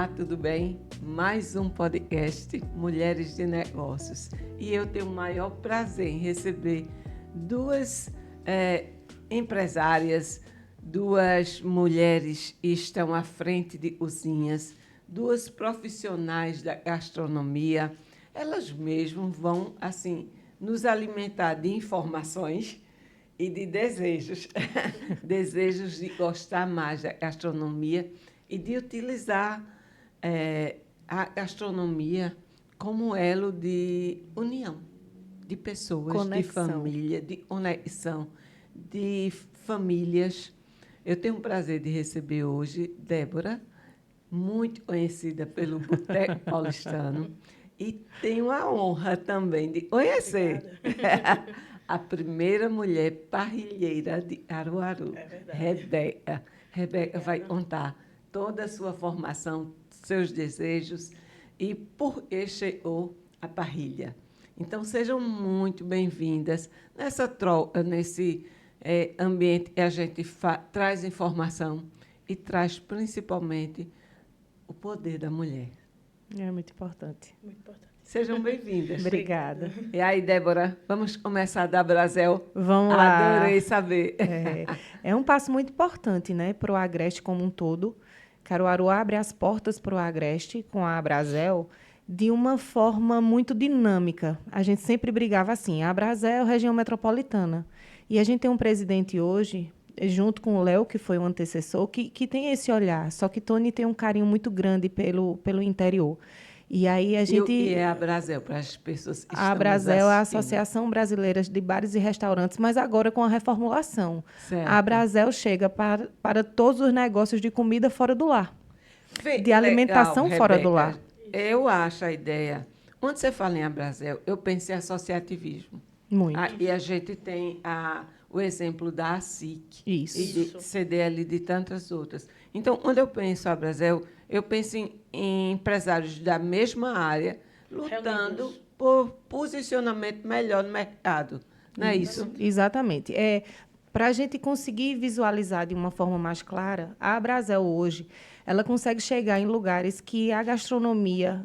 Olá, tudo bem? Mais um podcast Mulheres de Negócios. E eu tenho o maior prazer em receber duas empresárias, duas mulheres que estão à frente de cozinhas, duas profissionais da gastronomia. Elas mesmas vão, assim, nos alimentar de informações e de desejos. Desejos de gostar mais da gastronomia e de utilizar a gastronomia como elo de união de pessoas, Conexão. de família, de conexão, de famílias. Eu tenho o prazer de receber hoje Débora, muito conhecida pelo Boteco Paulistano, e tenho a honra também de conhecer a primeira mulher parrilheira de Caruaru, É verdade. Rebeca. Rebeca Obrigada. vai contar toda a sua formação, seus desejos e por que chegou a parrilha. Então, sejam muito bem-vindas nessa troca, nesse ambiente que a gente traz informação e traz, principalmente, o poder da mulher. É muito importante. Muito importante. Sejam bem-vindas. Obrigada. E aí, Débora, vamos começar da Brasel? Vamos lá. Adorei saber. É um passo muito importante, né, para o Agreste como um todo. Caruaru abre as portas para o Agreste com a Abrazel de uma forma muito dinâmica. A gente sempre brigava assim, a Abrazel, região metropolitana. E a gente tem um presidente hoje, junto com o Léo, que foi o antecessor, que tem esse olhar. Só que Tony tem um carinho muito grande pelo interior. E aí a gente... E é a Brasel, para as pessoas que A estão Abrazel nos é a assistindo. Associação Brasileira de Bares e Restaurantes, mas agora com a reformulação. Certo. A Abrazel chega para todos os negócios de comida fora do lar. Vê, De alimentação legal, fora do Rebeca. lar. Eu acho a ideia... Quando você fala em Abrazel, eu penso em associativismo. Muito. E a gente tem o exemplo da ASIC Isso. e de CDL e de tantas outras. Então, quando eu penso em Abrazel, eu penso em empresários da mesma área lutando Reunidos. por posicionamento melhor no mercado. Não é isso? Exatamente. Para a gente conseguir visualizar de uma forma mais clara, a Abrazel hoje, ela consegue chegar em lugares que a gastronomia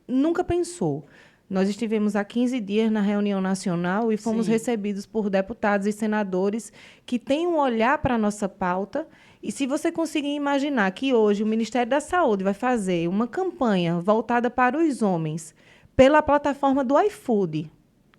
nunca pensou. Nós estivemos há 15 dias na reunião nacional e fomos Sim. recebidos por deputados e senadores que têm um olhar para a nossa pauta. E se você conseguir imaginar que hoje o Ministério da Saúde vai fazer uma campanha voltada para os homens pela plataforma do iFood,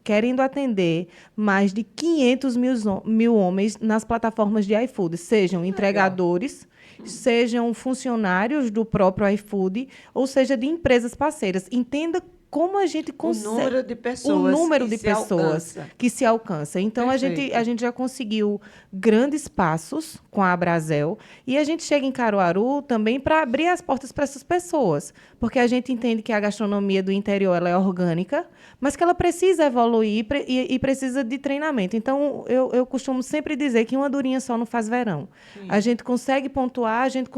querendo atender mais de 500 mil homens nas plataformas de iFood, sejam entregadores, sejam funcionários do próprio iFood, ou seja, de empresas parceiras. Entenda como a gente consegue... O número de pessoas O número que de se pessoas alcança. que se alcança. Então, Perfeito. a gente já conseguiu grandes passos com a Abrazel e a gente chega em Caruaru também para abrir as portas para essas pessoas, porque a gente entende que a gastronomia do interior ela é orgânica, mas que ela precisa evoluir e precisa de treinamento. Então, eu costumo sempre dizer que uma durinha só não faz verão. Sim. A gente consegue pontuar, a gente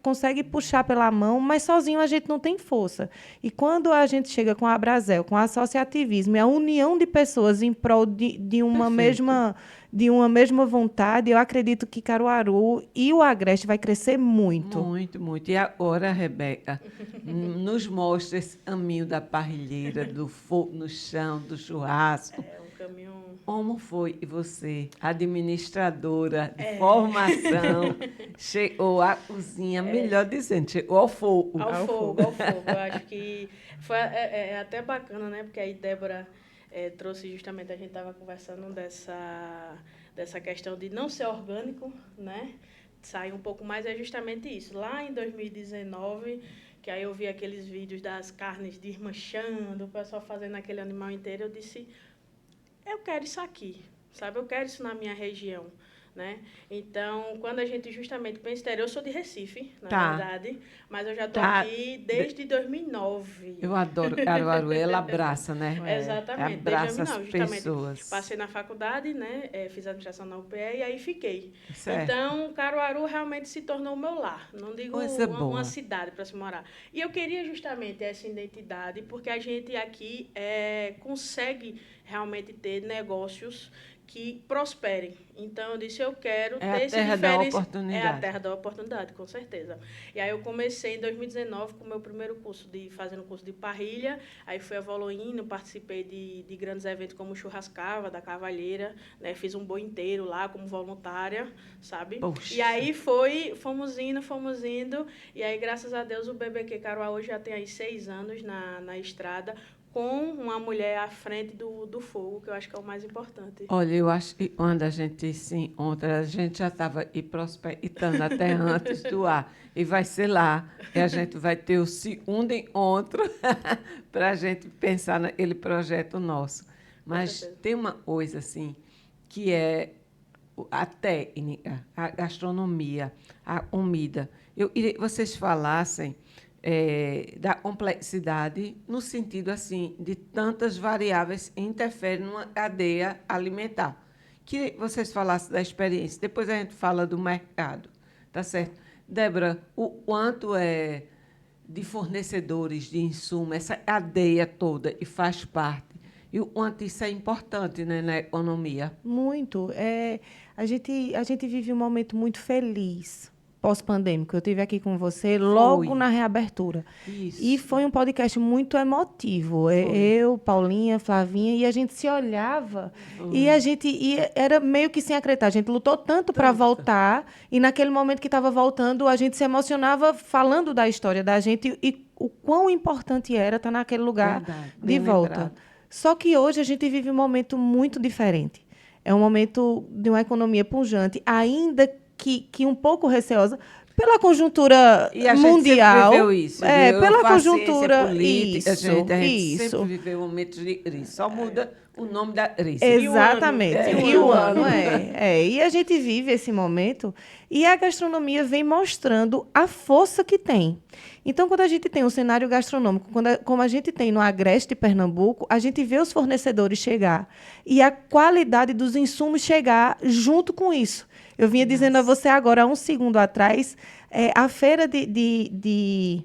consegue puxar pela mão, mas sozinho a gente não tem força. E quando a gente chega com a Abrazel, com o associativismo e a união de pessoas em prol de uma mesma vontade, eu acredito que Caruaru e o Agreste vai crescer muito. Muito, muito. E agora, Rebeca, nos mostra esse caminho da parrilheira, do fogo no chão, do churrasco. É um caminho... Como foi você, administradora de formação, chegou à cozinha, melhor dizendo, chegou ao fogo. Ao fogo. Eu acho que foi até bacana, né? Porque aí Débora trouxe justamente, a gente estava conversando dessa questão de não ser orgânico, né? Sair um pouco mais, é justamente isso. Lá em 2019, que aí eu vi aqueles vídeos das carnes desmanchando, o pessoal fazendo aquele animal inteiro, eu disse, eu quero isso aqui, sabe? Eu quero isso na minha região, né? Então, quando a gente justamente pensa exterior, eu sou de Recife, na verdade, mas eu já estou aqui desde 2009. Eu adoro Caruaru, ela abraça, né? Exatamente, Abraça desde 2009, as justamente. pessoas. Passei na faculdade, né? Fiz administração na UPE e aí fiquei. Certo. Então, Caruaru realmente se tornou o meu lar. Não digo uma cidade para se morar. E eu queria justamente essa identidade, porque a gente aqui consegue realmente ter negócios que prosperem. Então, eu disse, eu quero É a ter esse terra da diferencial. oportunidade. É a terra da oportunidade, com certeza. E aí eu comecei em 2019 com o meu primeiro curso, fazendo curso de parrilha, aí fui evoluindo, participei de grandes eventos como o Churrascava, da Cavalheira, né? Fiz um boi inteiro lá como voluntária, sabe? Poxa. E aí fomos indo, e aí, graças a Deus, o BBQ Caruaru já tem aí 6 anos na estrada, com uma mulher à frente do fogo, que eu acho que é o mais importante. Olha, eu acho que quando a gente se encontra, a gente já estava prospectando até antes do ar. E vai ser lá. E a gente vai ter o segundo encontro para a gente pensar naquele projeto nosso. Mas tem uma coisa assim, que é a técnica, a gastronomia, a comida. Eu queria que vocês falassem da complexidade no sentido assim de tantas variáveis que interferem numa cadeia alimentar. Que vocês falassem da experiência, depois a gente fala do mercado, tá certo? Débora, o quanto é de fornecedores de insumo, essa cadeia toda, e faz parte, e o quanto isso é importante, né, na economia? Muito. A gente vive um momento muito feliz, pós-pandêmico. Eu estive aqui com você logo na reabertura. Isso. E foi um podcast muito emotivo. Eu, Paulinha, Flavinha, e a gente se olhava e a gente era meio que sem acreditar. A gente lutou tanto para voltar, e naquele momento que estava voltando, a gente se emocionava falando da história da gente e o quão importante era estar naquele lugar de volta. Lembrado. Só que hoje a gente vive um momento muito diferente. É um momento de uma economia pujante, ainda que um pouco receosa pela conjuntura E a mundial. gente sempre viveu isso. Pela conjuntura. Política, Isso, a gente isso. sempre viveu momentos de crise. Só muda o nome da crise. Exatamente. E o ano. E a gente vive esse momento e a gastronomia vem mostrando a força que tem. Então, quando a gente tem um cenário gastronômico, como a gente tem no Agreste Pernambuco, a gente vê os fornecedores chegar e a qualidade dos insumos chegar junto com isso. Eu vinha dizendo a você agora, há um segundo atrás, a feira de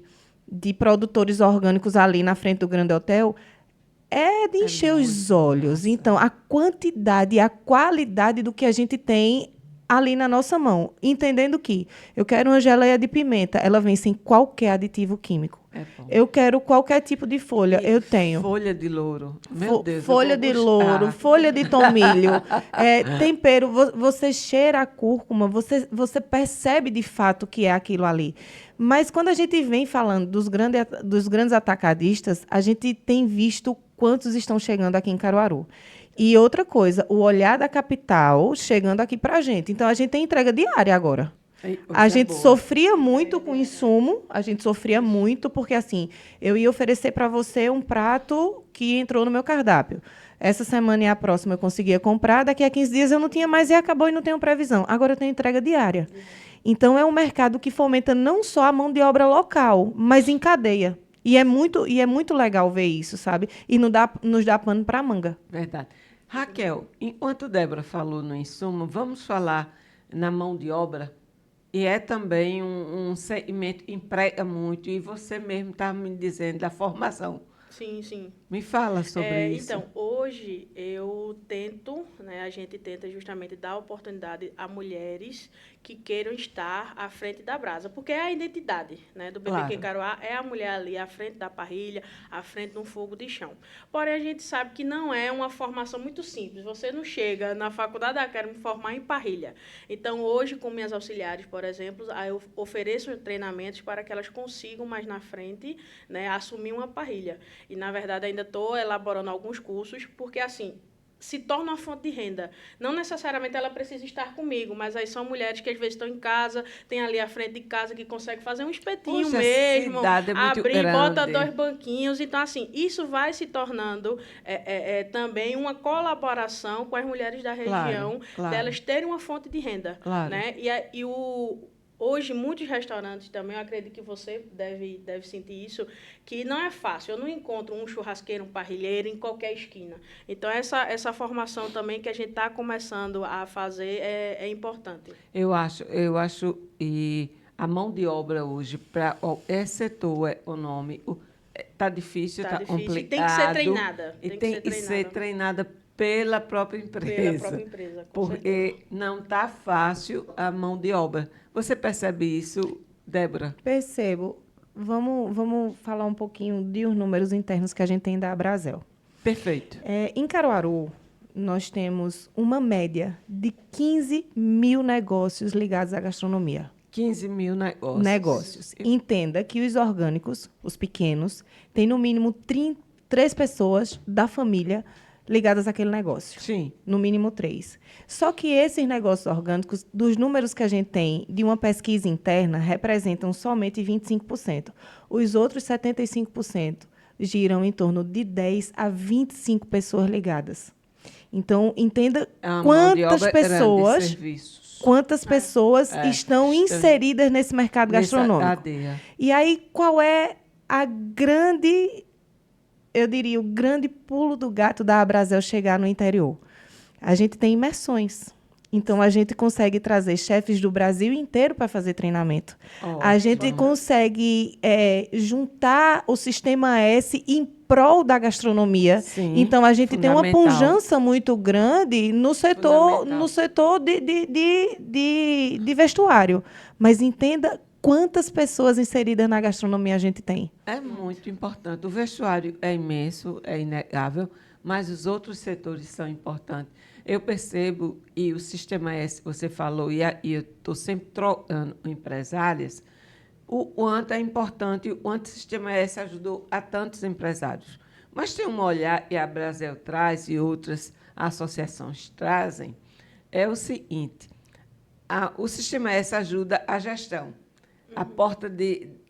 produtores orgânicos ali na frente do Grande Hotel é de encher os olhos. Então, a quantidade e a qualidade do que a gente tem ali na nossa mão. Entendendo que eu quero uma geleia de pimenta, ela vem sem qualquer aditivo químico. Eu quero qualquer tipo de folha, eu tenho. Folha de louro. Meu Deus, folha de louro, folha de tomilho, tempero. Você cheira a cúrcuma, você percebe de fato que é aquilo ali. Mas quando a gente vem falando dos grandes atacadistas, a gente tem visto quantos estão chegando aqui em Caruaru. E outra coisa, o olhar da capital chegando aqui para a gente. Então, a gente tem entrega diária agora. A gente sofria muito com insumo, porque, assim, eu ia oferecer para você um prato que entrou no meu cardápio. Essa semana e a próxima eu conseguia comprar, daqui a 15 dias eu não tinha mais e acabou e não tenho previsão. Agora eu tenho entrega diária. Então, é um mercado que fomenta não só a mão de obra local, mas em cadeia. E é muito legal ver isso, sabe? E nos dá pano para manga. Verdade. Raquel, enquanto Débora falou no insumo, vamos falar na mão de obra. E é também um segmento que emprega muito. E você mesmo está me dizendo da formação. Sim, sim. Me fala sobre isso. Então, hoje eu tento, a gente tenta justamente dar oportunidade a mulheres que queiram estar à frente da brasa, porque é a identidade, do BBQ Caruá, é a mulher ali à frente da parrilha, à frente de um fogo de chão. Porém, a gente sabe que não é uma formação muito simples. Você não chega na faculdade, quero me formar em parrilha. Então, hoje, com minhas auxiliares, por exemplo, eu ofereço treinamentos para que elas consigam mais na frente, assumir uma parrilha. E, na verdade, ainda estou elaborando alguns cursos, porque, assim, se torna uma fonte de renda. Não necessariamente ela precisa estar comigo, mas aí são mulheres que às vezes estão em casa, tem ali à frente de casa que consegue fazer um espetinho mesmo, abrir, bota 2 banquinhos. Então, assim, isso vai se tornando também uma colaboração com as mulheres da região, delas terem uma fonte de renda. Hoje, muitos restaurantes também, eu acredito que você deve sentir isso, que não é fácil. Eu não encontro um churrasqueiro, um parrilheiro em qualquer esquina. Então, essa formação também que a gente está começando a fazer é importante. Eu acho, e a mão de obra hoje, para qualquer setor econômico, está difícil, está complicado. Tem que ser treinada. E tem que ser treinada pela própria Pela empresa. própria empresa, com Porque não está fácil a mão de obra. Você percebe isso, Débora? Percebo. Vamos falar um pouquinho de os números internos que a gente tem da Abrazel. Perfeito. Em Caruaru, nós temos uma média de 15 mil negócios ligados à gastronomia. 15 mil negócios. Entenda que os orgânicos, os pequenos, têm no mínimo 3 pessoas da família ligadas àquele negócio. Sim. No mínimo 3. Só que esses negócios orgânicos, dos números que a gente tem de uma pesquisa interna, representam somente 25%. Os outros 75% giram em torno de 10 a 25 pessoas ligadas. Então, entenda quantas pessoas estão inseridas nesse mercado gastronômico. E aí, qual é a grande, eu diria, o grande pulo do gato da Abrazel chegar no interior? A gente tem imersões. Então, a gente consegue trazer chefes do Brasil inteiro para fazer treinamento. A gente consegue juntar o Sistema S em prol da gastronomia. Sim, então, a gente tem uma pujança muito grande no setor de vestuário. Mas entenda quantas pessoas inseridas na gastronomia a gente tem. É muito importante. O vestuário é imenso, é inegável, mas os outros setores são importantes. Eu percebo, e o Sistema S, você falou, e eu estou sempre trocando empresárias, o quanto é importante, o quanto o Sistema S ajudou a tantos empresários. Mas tem um olhar, e a Abrazel traz, e outras associações trazem, é o seguinte, o Sistema S ajuda a gestão, a porta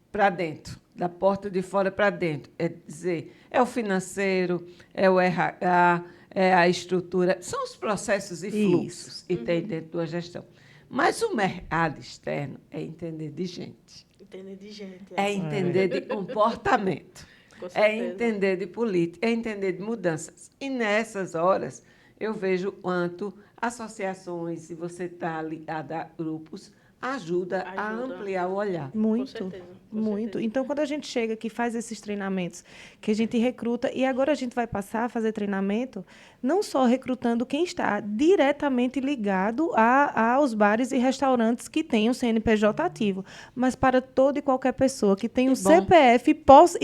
para dentro, da porta de fora para dentro. É dizer, é o financeiro, é o RH, é a estrutura, são os processos e fluxos que tem dentro da gestão. Mas o mercado externo é entender de gente. Entender de gente. É entender de comportamento. É entender de política, é entender de mudanças. E, nessas horas, eu vejo quanto associações, se você está ligado a grupos, ajuda a ampliar o olhar. Muito. Então, quando a gente chega aqui, faz esses treinamentos, que a gente recruta, e agora a gente vai passar a fazer treinamento, não só recrutando quem está diretamente ligado aos bares e restaurantes que têm o CNPJ ativo, mas para toda e qualquer pessoa que tem um CPF possa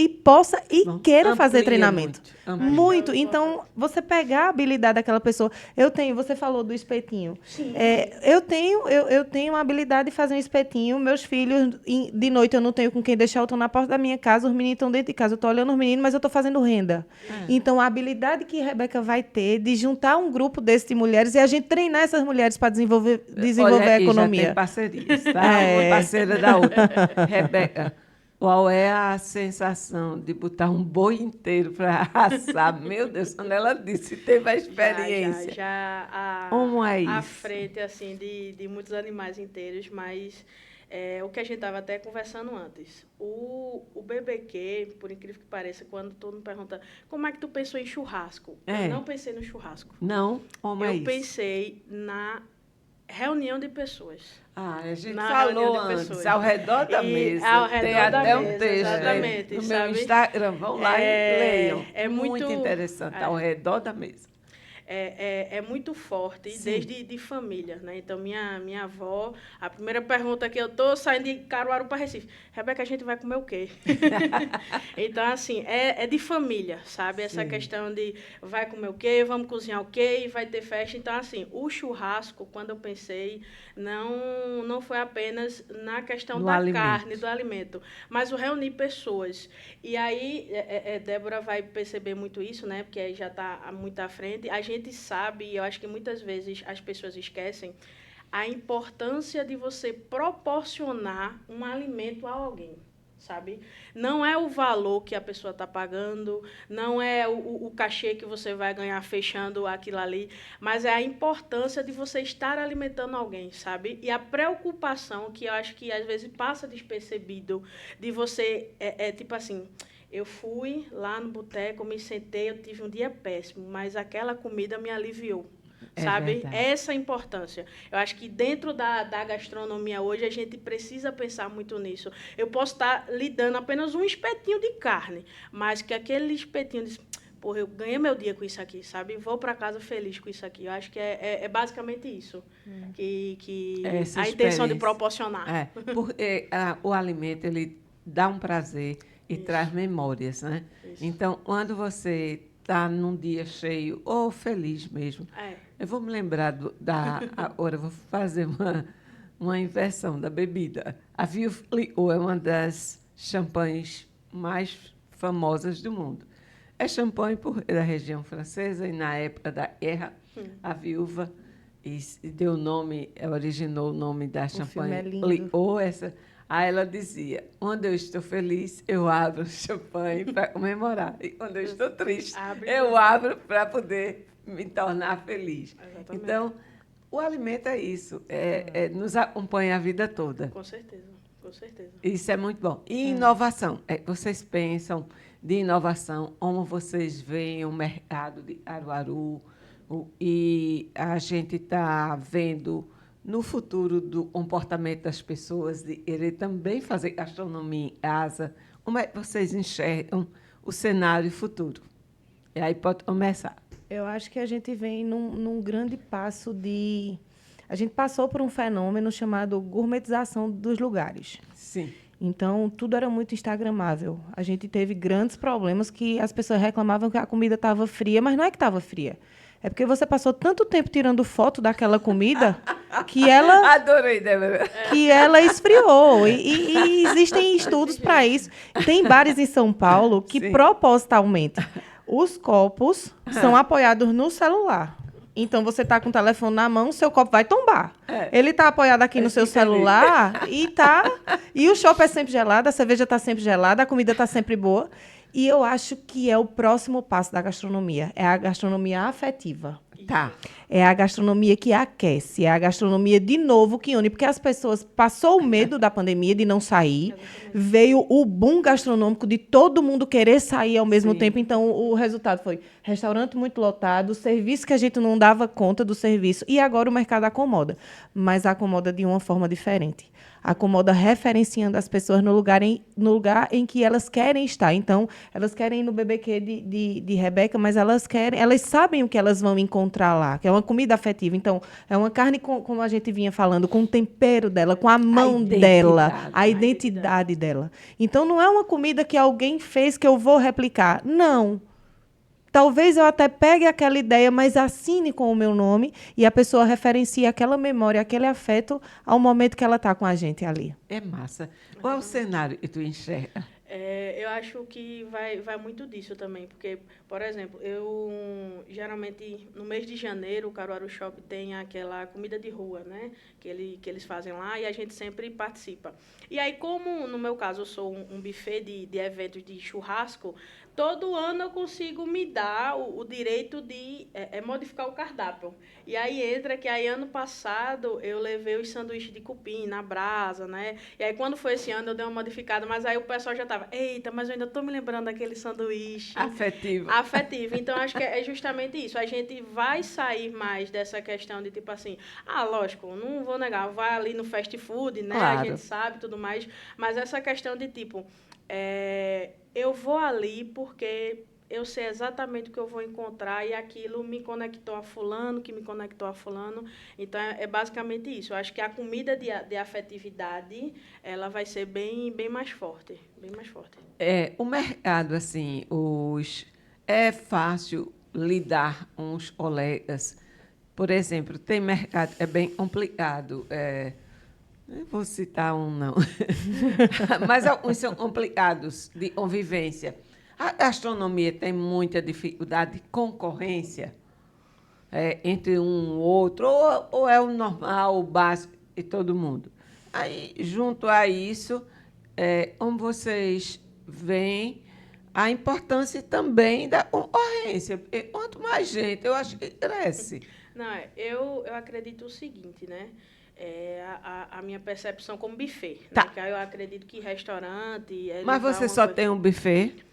queira fazer treinamento. Muito. Então, você pegar a habilidade daquela pessoa. Você falou do espetinho. Eu tenho uma habilidade de fazer um espetinho. Meus filhos, de noite, eu não tenho com quem deixar, eu estou na porta da minha casa, os meninos estão dentro de casa. Eu estou olhando os meninos, mas eu estou fazendo renda. Então, a habilidade que a Rebeca vai ter de juntar um grupo desse de mulheres e a gente treinar essas mulheres para desenvolver a economia. Já tem parcerias, tá? Uma parceira da outra. Rebeca, qual é a sensação de botar um boi inteiro para assar? Meu Deus, quando ela disse, teve a experiência. Como é isso? À frente, assim, de muitos animais inteiros, mas o que a gente estava até conversando antes. O BBQ, por incrível que pareça, quando todo mundo pergunta como é que tu pensou em churrasco? Eu não pensei no churrasco. Não? Como é isso? Eu pensei na reunião de pessoas. A gente falou antes, ao redor da mesa. Ao redor tem da até mesa, um texto exatamente, no sabe? meu Instagram. Vão lá e leiam. É muito interessante, ao redor da mesa. É muito forte, desde de família, né? Então, minha avó, a primeira pergunta que eu estou saindo de Caruaru para Recife, Rebeca, a gente vai comer o quê? Então, assim, é de família, sabe? Essa questão de vai comer o quê, vamos cozinhar o quê, e vai ter festa. Então, assim, o churrasco, quando eu pensei, não foi apenas na questão da carne, do alimento, mas o reunir pessoas. E aí, Débora vai perceber muito isso, né? Porque aí já está muito à frente. A gente sabe, e eu acho que muitas vezes as pessoas esquecem, a importância de você proporcionar um alimento a alguém, sabe? Não é o valor que a pessoa está pagando, não é o cachê que você vai ganhar fechando aquilo ali, mas é a importância de você estar alimentando alguém, sabe? E a preocupação, que eu acho que às vezes passa despercebido, de você, tipo assim... Eu fui lá no boteco, me sentei, eu tive um dia péssimo, mas aquela comida me aliviou, sabe? Verdade. Essa é a importância. Eu acho que dentro da gastronomia hoje, a gente precisa pensar muito nisso. Eu posso estar lhe dando apenas um espetinho de carne, mas que aquele espetinho... porra, eu ganhei meu dia com isso aqui, sabe? Vou para casa feliz com isso aqui. Eu acho que é basicamente isso que Essa a intenção de experiência. proporcionar. Porque o alimento, ele dá um prazer e Isso. traz memórias, né? Isso. Então, quando você está num dia cheio ou feliz mesmo, eu vou me lembrar agora, vou fazer uma inversão da bebida. A Veuve Clicquot é uma das champanhes mais famosas do mundo. É champanhe da região francesa e, na época da guerra, a viúva originou o nome da champanhe filme é lindo. Clicquot. Aí ela dizia, quando eu estou feliz, eu abro o champanhe para comemorar. E quando eu estou triste, eu abro para poder me tornar feliz. Exatamente. Então, o alimento é isso, nos acompanha a vida toda. Com certeza, com certeza. Isso é muito bom. E inovação? Vocês pensam de inovação, como vocês veem o mercado de Caruaru, e a gente está vendo no futuro do comportamento das pessoas de querer também fazer gastronomia em casa. Como é que vocês enxergam o cenário futuro? E aí pode começar. Eu acho que a gente vem num grande passo de... A gente passou por um fenômeno chamado gourmetização dos lugares. Sim. Então, tudo era muito instagramável. A gente teve grandes problemas que as pessoas reclamavam que a comida estava fria, mas não é que estava fria. É porque você passou tanto tempo tirando foto daquela comida que ela... Adorei, Débora. Que ela esfriou. E existem estudos para isso. Tem bares em São Paulo que, Sim. propositalmente, os copos são apoiados no celular. Então, você está com o telefone na mão, seu copo vai tombar. Ele está apoiado aqui no seu celular e o chopp é sempre gelado, a cerveja está sempre gelada, a comida está sempre boa. E eu acho que é o próximo passo da gastronomia. É a gastronomia afetiva. Tá. É a gastronomia que aquece, é a gastronomia, de novo, que une. Porque as pessoas... Passou o medo da pandemia de não sair, veio o boom gastronômico de todo mundo querer sair ao mesmo Sim. tempo. Então, o resultado foi restaurante muito lotado, serviço que a gente não dava conta do serviço. E agora o mercado acomoda. Mas acomoda de uma forma diferente. Acomoda referenciando as pessoas no lugar em que elas querem estar. Então, elas querem ir no BBQ de Rebeca, mas elas sabem o que elas vão encontrar lá, que é uma comida afetiva. Então, é uma carne, como a gente vinha falando, com o tempero dela, com a mão dela, a identidade dela. Então, não é uma comida que alguém fez que eu vou replicar. Não. Talvez eu até pegue aquela ideia, mas assine com o meu nome e a pessoa referencia aquela memória, aquele afeto ao momento que ela está com a gente ali. É massa. Qual é o cenário que tu enxerga? Eu acho que vai muito disso também, porque, por exemplo, geralmente, no mês de janeiro, o Caruaru Shop tem aquela comida de rua, né? Que eles fazem lá e a gente sempre participa. E aí, como no meu caso eu sou um buffet de eventos de churrasco, todo ano eu consigo me dar o direito de modificar o cardápio. E aí entra que aí ano passado eu levei os sanduíches de cupim na brasa, né? E aí quando foi esse ano eu dei uma modificada, mas aí o pessoal já tava, eita, mas eu ainda tô me lembrando daquele sanduíche. Afetivo. Então acho que é justamente isso. A gente vai sair mais dessa questão de tipo assim, lógico, não vou negar, vai ali no fast food, né? Claro. A gente sabe tudo mais, mas essa questão de tipo, eu vou ali porque eu sei exatamente o que eu vou encontrar e aquilo me conectou a fulano, que me conectou a fulano. Então, é basicamente isso. Eu acho que a comida de afetividade, ela vai ser bem mais forte. Bem mais forte. O mercado, assim, é fácil lidar com os colegas. Por exemplo, tem mercado, é bem complicado. Não vou citar um, não. Mas alguns são complicados de convivência. A gastronomia tem muita dificuldade de concorrência entre um e outro, ou é o normal, o básico de todo mundo. Aí, junto a isso, como vocês veem a importância também da concorrência. Porque quanto mais gente, eu acho que cresce. Não, eu acredito o seguinte, né? A minha percepção como buffet. Tá. Né? Que eu acredito que restaurante... Mas você só tem um buffet?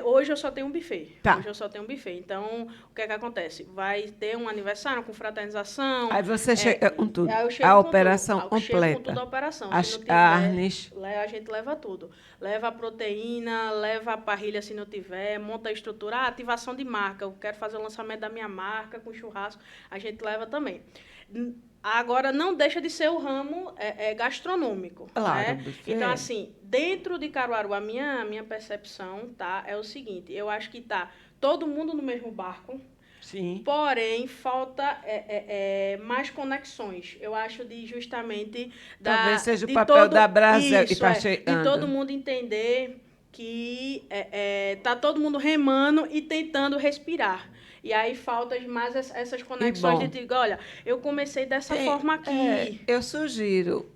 Hoje eu só tenho um buffet. Tá. Hoje eu só tenho um buffet. Então, o que é que acontece? Vai ter um aniversário com fraternização. Aí você chega com tudo. Aí eu chego A com operação tudo. Eu chego completa. com tudo a operação. As Se não tiver, carnes. a gente leva tudo. Leva a proteína, leva a parrilha se não tiver, monta a estrutura, ativação de marca. Eu quero fazer o lançamento da minha marca com churrasco. A gente leva também. Agora, não deixa de ser o ramo gastronômico. Claro, né? buffet. Então, assim, dentro de Caruaru, a minha percepção é o seguinte, eu acho que está todo mundo no mesmo barco, Sim. porém, falta mais conexões. Eu acho de justamente... Talvez seja o papel da Brasel que está de chegando. todo mundo entender que está todo mundo remando e tentando respirar. E aí falta mais essas conexões de dizer, olha, eu comecei dessa forma aqui. Eu sugiro,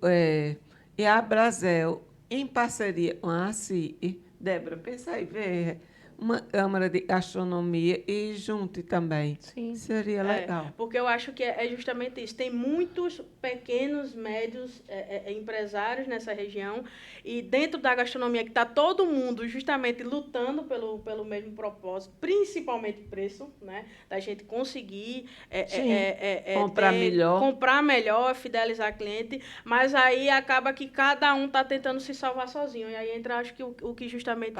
e a Brasel, em parceria com a ACI, Débora, pensa aí, ver uma Câmara de Gastronomia e junte também. Sim. Seria legal. Porque eu acho que é justamente isso. Tem muitos pequenos, médios empresários nessa região e dentro da gastronomia que está todo mundo justamente lutando pelo mesmo propósito, principalmente preço, né? Da gente conseguir comprar melhor, fidelizar cliente, mas aí acaba que cada um está tentando se salvar sozinho. E aí entra, acho que o que justamente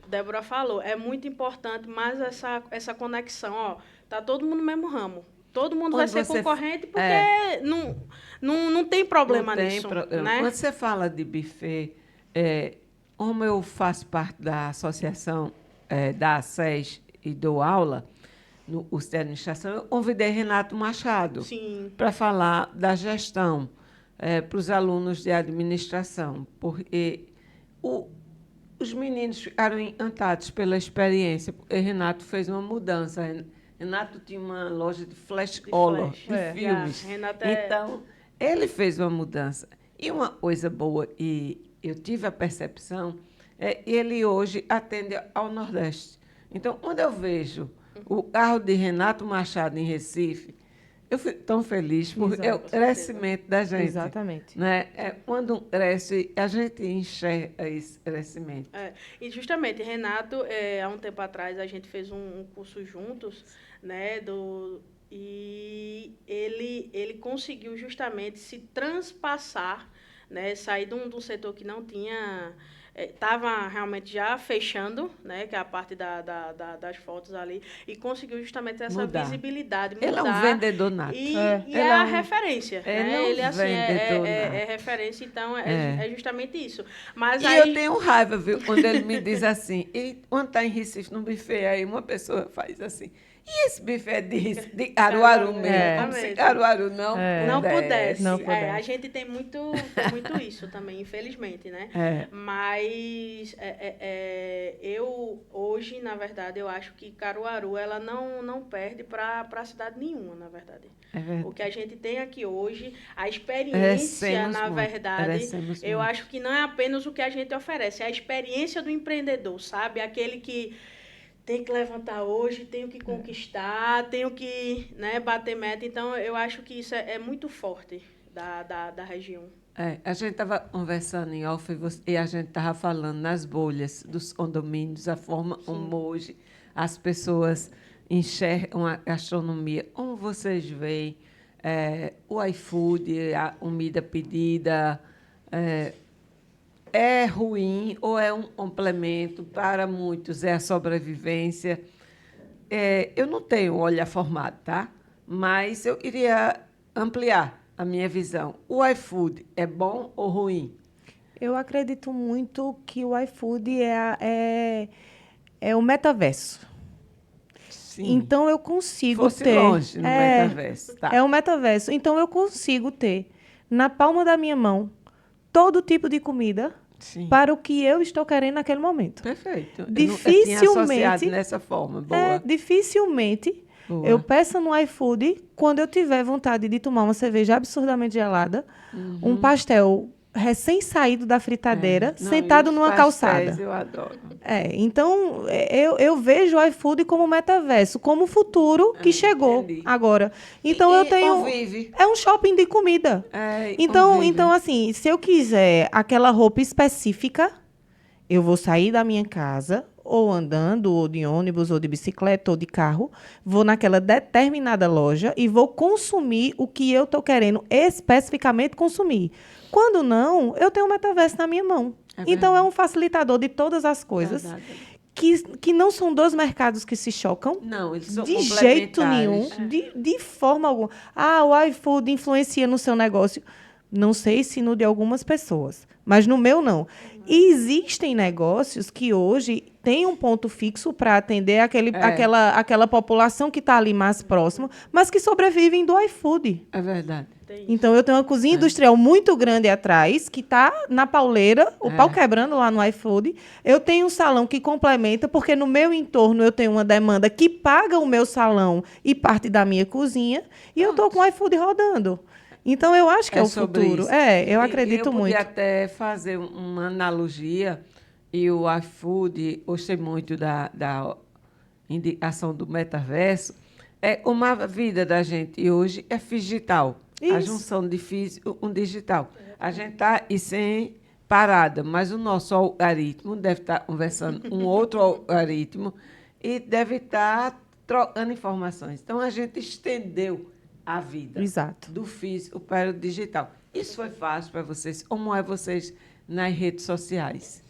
Débora falou, é muito importante mais essa conexão, ó, tá todo mundo no mesmo ramo. Todo mundo vai ser concorrente porque não tem problema nisso. Né? Quando você fala de buffet, como eu faço parte da associação da ACES e dou aula no curso de administração, eu convidei Renato Machado para falar da gestão para os alunos de administração, porque os meninos ficaram encantados pela experiência, porque Renato fez uma mudança. Renato tinha uma loja de flash color, de filmes. Então, ele fez uma mudança. E uma coisa boa, e eu tive a percepção, ele hoje atende ao Nordeste. Então, quando eu vejo o carro de Renato Machado em Recife, eu fico tão feliz, porque é o crescimento da gente. Exatamente. Né? Quando cresce, a gente enxerga esse crescimento. E, justamente, Renato, há um tempo atrás, a gente fez um curso juntos, né, e ele conseguiu justamente se transpassar, né, sair de um setor que não tinha... Estava realmente já fechando, né, que é a parte das fotos ali, e conseguiu justamente essa visibilidade, mudar. Ele é um vendedor nato. E é a referência. Ele assim, é referência, então é justamente isso. Mas aí... eu tenho raiva, viu, quando ele me diz assim, e quando está em Recife, num buffet, aí uma pessoa faz assim, e esse buffet de Caruaru mesmo, como se Caruaru não pudesse. A gente tem muito isso também, infelizmente, né? Mas eu, hoje, na verdade, eu acho que Caruaru ela não perde para cidade nenhuma, na verdade. O que a gente tem aqui hoje, a experiência, na verdade, eu acho que não é apenas o que a gente oferece, é a experiência do empreendedor, sabe? Aquele que tem que levantar hoje, tenho que conquistar, tenho que, né, bater meta. Então, eu acho que isso é muito forte da região. A gente estava conversando em off e a gente estava falando nas bolhas dos condomínios, a forma como hoje as pessoas enxergam a gastronomia. Como vocês veem o iFood, a comida pedida, é ruim ou é um complemento? Para muitos é a sobrevivência. Eu não tenho olhar formado, tá? Mas eu queria ampliar a minha visão. O iFood é bom ou ruim? Eu acredito muito que o iFood é o metaverso. Sim. Então, eu consigo Fosse ter... longe no metaverso. Tá. É o metaverso. Então, eu consigo ter, na palma da minha mão, todo tipo de comida para o que eu estou querendo naquele momento. Perfeito. Dificilmente... Eu tinha associado dessa forma. Boa. Dificilmente... Boa. Eu peço no iFood, quando eu tiver vontade de tomar uma cerveja absurdamente gelada, um pastel recém-saído da fritadeira, sentado numa calçada. Eu adoro. Então, eu vejo o iFood como metaverso, como futuro que chegou agora. Então, eu tenho... Convive. É um shopping de comida. Então, assim, se eu quiser aquela roupa específica, Eu vou sair da minha casa, ou andando, ou de ônibus, ou de bicicleta, ou de carro, vou naquela determinada loja e vou consumir o que eu estou querendo especificamente consumir. Quando não, eu tenho o metaverso na minha mão. Então, é um facilitador de todas as coisas que não são dois mercados que se chocam. Não, eles são de jeito nenhum, de forma alguma. O iFood influencia no seu negócio. Não sei se no de algumas pessoas, mas no meu não. E existem negócios que hoje têm um ponto fixo para atender aquela população que está ali mais próximo, mas que sobrevivem do iFood. É verdade. Então, eu tenho uma cozinha industrial muito grande atrás, que está na pauleira, o pau quebrando lá no iFood. Eu tenho um salão que complementa, porque no meu entorno eu tenho uma demanda que paga o meu salão e parte da minha cozinha, e eu estou com o iFood rodando. Então, eu acho que é o futuro. Isso. Eu acredito muito. Eu podia até fazer uma analogia, e o iFood, gostei muito da indicação do metaverso, como a vida da gente hoje é digital. Isso. A junção de físico com digital. A gente está sem parada, mas o nosso algoritmo deve estar conversando com outro algoritmo e deve estar trocando informações. Então, a gente estendeu a vida do físico para o digital. Isso foi fácil para vocês? Como é vocês nas redes sociais?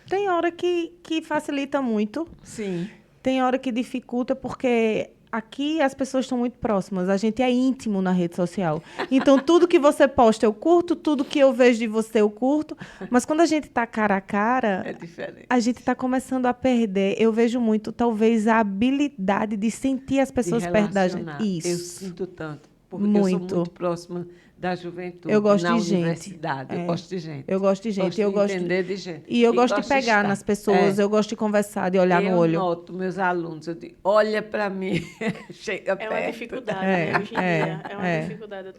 Tem hora que facilita muito. Sim. Tem hora que dificulta, porque aqui as pessoas estão muito próximas. A gente é íntimo na rede social. Então, tudo que você posta eu curto, tudo que eu vejo de você eu curto. Mas quando a gente está cara a cara, é diferente. A gente está começando a perder. Eu vejo muito, talvez, a habilidade de sentir as pessoas perto da gente. Isso. Eu sinto tanto. Porque eu sou muito próxima da juventude. Eu gosto na de universidade. gente. Eu gosto de gente. Eu gosto de gente. Eu gosto de entender de gente. E eu gosto de pegar nas pessoas, eu gosto de conversar, de olhar no olho. Eu noto meus alunos, eu digo, olha para mim, chega perto. É uma dificuldade, né, hoje em dia. É uma dificuldade.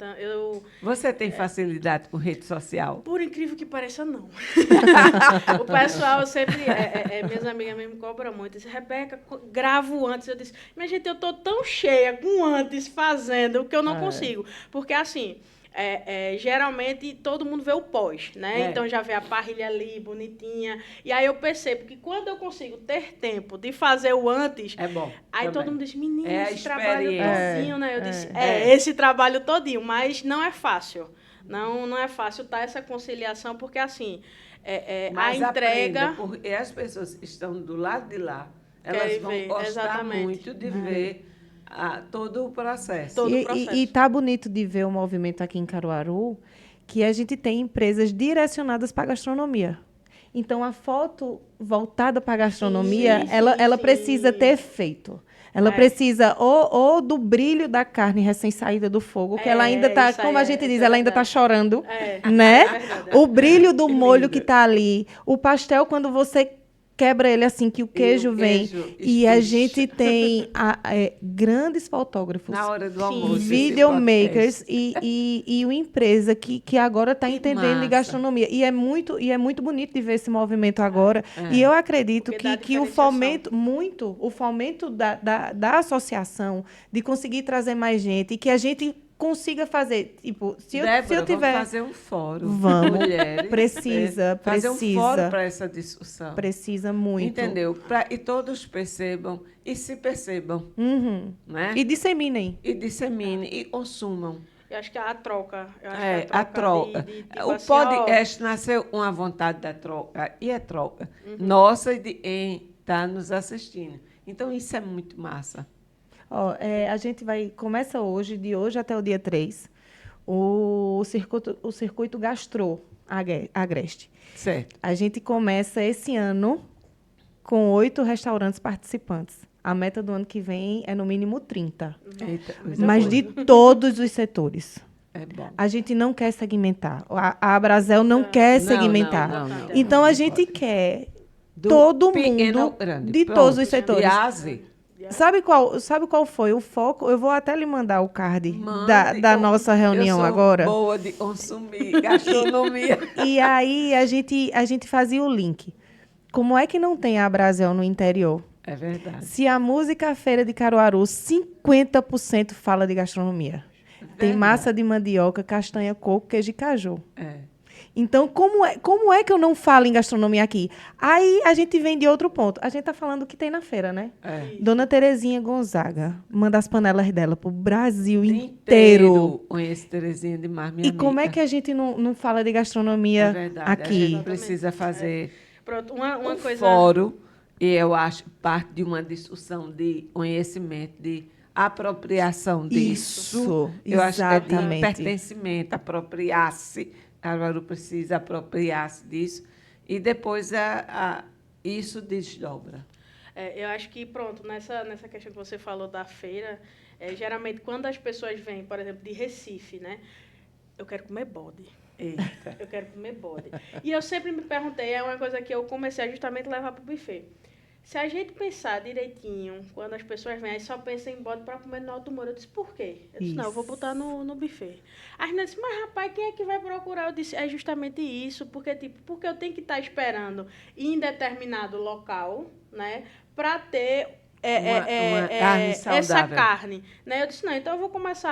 Você tem facilidade com rede social? Por incrível que pareça, não. O pessoal sempre, minhas amigas mesmo cobram muito. Dizem, Rebeca, gravo antes. Eu disse, minha gente, eu estou tão cheia com antes fazendo que eu não consigo. Porque, assim... geralmente todo mundo vê o pós, né? Então já vê a parrilha ali, bonitinha. E aí eu percebo que quando eu consigo ter tempo de fazer o antes, é bom. Aí também. todo mundo diz, menina, esse trabalho todinho, né? Eu disse, esse trabalho todinho, mas não é fácil. Não é fácil estar essa conciliação, porque assim, mas a entrega... porque as pessoas que estão do lado de lá, elas vão gostar muito de ver... todo o processo. E está bonito de ver o movimento aqui em Caruaru, que a gente tem empresas direcionadas para a gastronomia. Então, a foto voltada para a gastronomia, ela precisa ter efeito. Ela precisa ou do brilho da carne recém-saída do fogo, que ela ainda está, como a gente diz, ela ainda está chorando, né? O brilho do molho que está ali. O pastel, quando você quebra ele assim, que o queijo vem. E a gente tem grandes fotógrafos. Na hora do almoço. Videomakers e uma empresa que agora está entendendo de gastronomia. E é muito bonito de ver esse movimento agora. E eu acredito que o fomento da associação, de conseguir trazer mais gente, e que a gente consiga fazer, tipo, se eu tiver... Vamos fazer um fórum. Vamos. Mulheres. Precisa. Fazer um fórum para essa discussão. Precisa muito. Entendeu? E todos percebam e se percebam. Né? E disseminem. E consumam. Eu acho que a troca. A troca. O podcast nasceu com a vontade da troca. E é troca. Nossa, e de quem está nos assistindo. Então, isso é muito massa. A gente começa hoje, de hoje até o dia 3, o circuito Gastro Agreste. Certo. A gente começa esse ano com 8 restaurantes participantes. A meta do ano que vem é no mínimo 30. Eita, mas de todos os setores. É bom. A gente não quer segmentar. A Abrazel não quer segmentar. Não. Então, a gente quer todo mundo de todos os setores. Sabe qual foi o foco? Eu vou até lhe mandar o card da nossa reunião agora. Eu sou boa de consumir gastronomia. E aí a gente fazia o link. Como é que não tem a Abrazel no interior? É verdade. Se a música Feira de Caruaru, 50% fala de gastronomia. Tem massa de mandioca, castanha, coco, queijo e caju. Então, como é que eu não falo em gastronomia aqui? Aí a gente vem de outro ponto. A gente está falando o que tem na feira, né? É. Dona Terezinha Gonzaga manda as panelas dela para o Brasil inteiro. Conheço Terezinha demais, minha E como é amiga. que a gente não fala de É gastronomia verdade. A gente aqui? Exatamente. precisa fazer Pronto, uma um coisa... fórum, e eu acho parte de uma discussão de conhecimento, de apropriação disso. Isso, Eu acho que é de exatamente. pertencimento, apropriar-se. Caruaru precisa apropriar-se disso. E depois isso desdobra. eu acho que, pronto, nessa questão que você falou da feira, geralmente, quando as pessoas vêm, por exemplo, de Recife, né? Eu quero comer bode. Eita. Eu quero comer bode. E eu sempre me perguntei, é uma coisa que eu comecei a justamente levar para o buffet. Se a gente pensar direitinho, quando as pessoas vêm, aí só pensam em bode para comer no Alto Moura. Eu disse, por quê? Eu disse, não, eu vou botar no buffet. As meninas disse, mas rapaz, quem é que vai procurar? Eu disse, é justamente isso, porque eu tenho que estar esperando em determinado local, né, para ter Uma carne essa saudável. carne. Né? Eu disse, não, então eu vou começar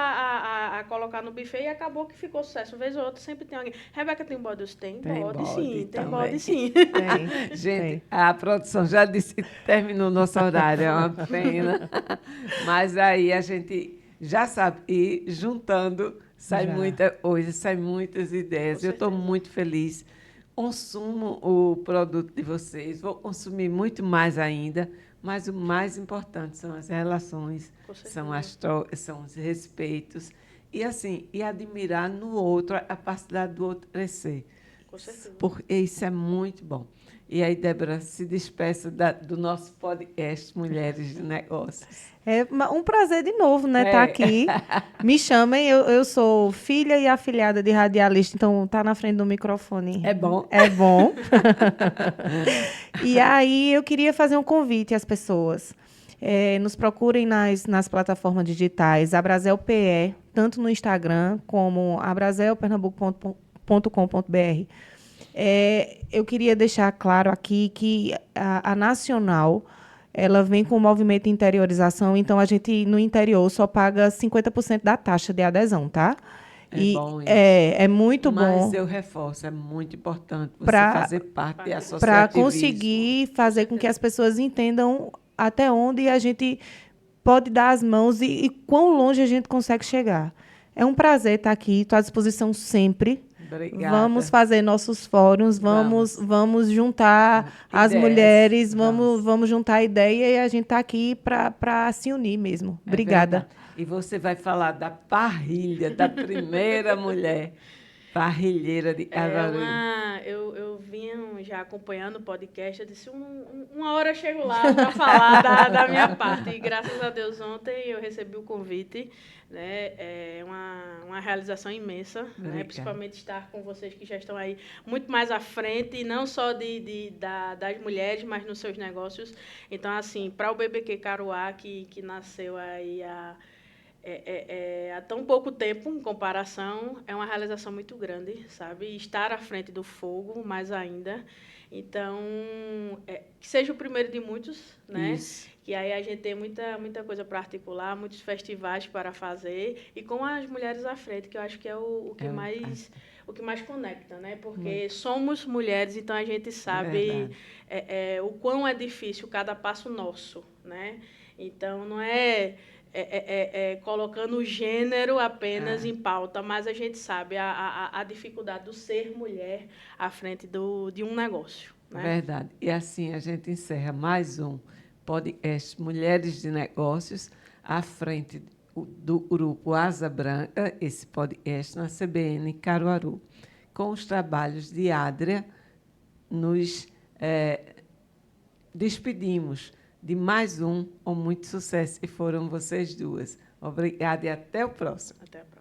a colocar no buffet e acabou que ficou sucesso. Uma vez ou outra sempre tem alguém. Rebeca, tem bode? Eu disse, tem bode sim, tem também. bode sim. Tem, Gente, tem. a produção já disse que terminou nosso horário, é uma pena. Mas aí a gente já sabe, e juntando, sai Já. muita coisa, sai muitas ideias. Com Eu estou certeza. muito feliz. Consumo o produto de vocês, vou consumir muito mais ainda, mas o mais importante são as relações, Com certeza. são as trocas, são os respeitos. E assim, e admirar no outro a capacidade do outro crescer. Com certeza. Porque isso é muito bom. E aí, Débora, se despeça do nosso podcast Mulheres de Negócios. É um prazer de novo, né, estar É. aqui. Me chamem, eu sou filha e afilhada de radialista, então tá na frente do microfone. É bom. É bom. E aí eu queria fazer um convite às pessoas. Nos procurem nas plataformas digitais, Abrazel PE, tanto no Instagram como abrazelpernambuco.com.br. Eu queria deixar claro aqui que a Nacional ela vem com o movimento de interiorização, então a gente, no interior, só paga 50% da taxa de adesão, tá? É bom isso. É muito bom. Mas eu reforço, é muito importante você Pra- fazer parte Para associativismo. conseguir fazer com que as pessoas entendam até onde a gente pode dar as mãos e quão longe a gente consegue chegar. É um prazer estar aqui, estou à disposição sempre. Obrigada. Vamos fazer nossos fóruns, vamos juntar as Ideias, mulheres, vamos. vamos juntar a ideia e a gente está aqui para se unir mesmo. É Obrigada. verdade. E você vai falar da parrilha, da primeira mulher parrilheira de Caruaru. Eu vinha já acompanhando o podcast, eu disse, uma hora eu chego lá para falar da minha parte. E graças a Deus ontem eu recebi o convite, né? É uma realização imensa, né? Obrigada. Principalmente estar com vocês que já estão aí muito mais à frente, não só das mulheres, mas nos seus negócios. Então, assim, para o BBQ Caruá, que nasceu aí há tão pouco tempo, em comparação, é uma realização muito grande, sabe? Estar à frente do fogo, mais ainda. Então, que seja o primeiro de muitos, né? Isso. Que aí a gente tem muita coisa para articular, muitos festivais para fazer, e com as mulheres à frente, que eu acho que é o que mais conecta, né? Porque somos mulheres, então a gente sabe o quão é difícil cada passo nosso, né? Então, não é colocando o gênero apenas em pauta, mas a gente sabe a dificuldade do ser mulher à frente de um negócio. Né? Verdade. E assim a gente encerra mais um podcast Mulheres de Negócios, à frente do grupo Asa Branca, esse podcast na CBN Caruaru. Com os trabalhos de Adria, nos despedimos de mais um com muito sucesso, e foram vocês duas. Obrigada e até o próximo. Até a próxima.